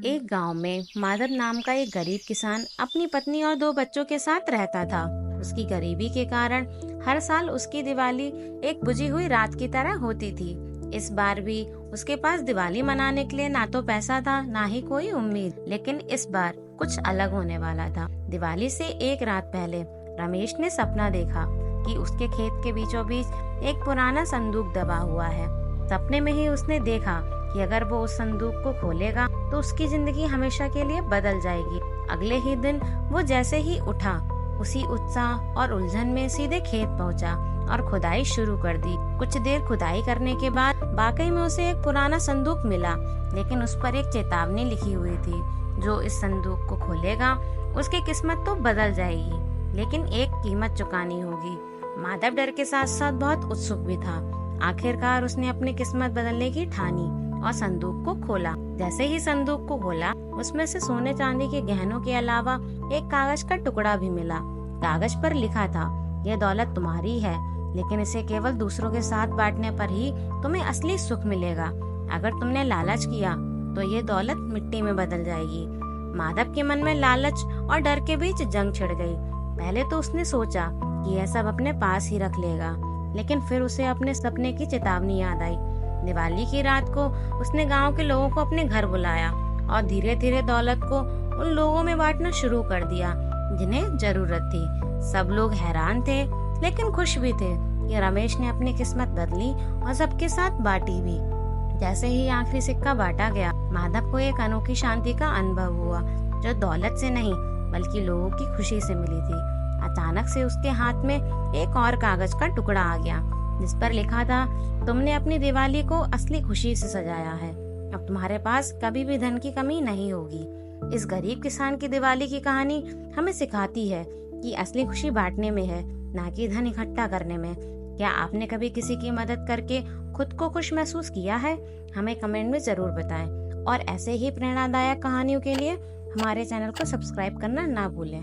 एक गांव में माधव नाम का एक गरीब किसान अपनी पत्नी और दो बच्चों के साथ रहता था। उसकी गरीबी के कारण हर साल उसकी दिवाली एक बुझी हुई रात की तरह होती थी। इस बार भी उसके पास दिवाली मनाने के लिए ना तो पैसा था ना ही कोई उम्मीद, लेकिन इस बार कुछ अलग होने वाला था। दिवाली से एक रात पहले रमेश ने सपना देखा कि उसके खेत के बीचों बीच एक पुराना संदूक दबा हुआ है। सपने में ही उसने देखा कि अगर वो उस संदूक को खोलेगा तो उसकी जिंदगी हमेशा के लिए बदल जाएगी। अगले ही दिन वो जैसे ही उठा, उसी उत्साह और उलझन में सीधे खेत पहुंचा और खुदाई शुरू कर दी। कुछ देर खुदाई करने के बाद वाकई में उसे एक पुराना संदूक मिला, लेकिन उस पर एक चेतावनी लिखी हुई थी, जो इस संदूक को खोलेगा उसकी किस्मत तो बदल जाएगी, लेकिन एक कीमत चुकानी होगी। माधव डर के साथ साथ बहुत उत्सुक भी था। आखिरकार उसने अपनी किस्मत बदलने की ठानी और संदूक को खोला। जैसे ही संदूक को खोला, उसमें से सोने चांदी के गहनों के अलावा एक कागज का टुकड़ा भी मिला। कागज पर लिखा था, यह दौलत तुम्हारी है, लेकिन इसे केवल दूसरों के साथ बांटने पर ही तुम्हें असली सुख मिलेगा। अगर तुमने लालच किया तो ये दौलत मिट्टी में बदल जाएगी। माधव के मन में लालच और डर के बीच जंग छिड़ गई। पहले तो उसने सोचा कि यह सब अपने पास ही रख लेगा, लेकिन फिर उसे अपने सपने की चेतावनी याद आई। दिवाली की रात को उसने गांव के लोगों को अपने घर बुलाया और धीरे धीरे दौलत को उन लोगों में बांटना शुरू कर दिया जिन्हें जरूरत थी। सब लोग हैरान थे, लेकिन खुश भी थे कि रमेश ने अपनी किस्मत बदली और सबके साथ बांटी भी। जैसे ही आखिरी सिक्का बांटा गया, माधव को एक अनोखी शांति का अनुभव हुआ, जो दौलत से नहीं बल्कि लोगों की खुशी से मिली थी। अचानक से उसके हाथ में एक और कागज का टुकड़ा आ गया, जिस पर लिखा था, तुमने अपनी दिवाली को असली खुशी से सजाया है। अब तुम्हारे पास कभी भी धन की कमी नहीं होगी। इस गरीब किसान की दिवाली की कहानी हमें सिखाती है कि असली खुशी बांटने में है, ना कि धन इकट्ठा करने में। क्या आपने कभी किसी की मदद करके खुद को खुश महसूस किया है? हमें कमेंट में जरूर बताएं। और ऐसे ही प्रेरणादायक कहानियों के लिए हमारे चैनल को सब्सक्राइब करना ना भूलें।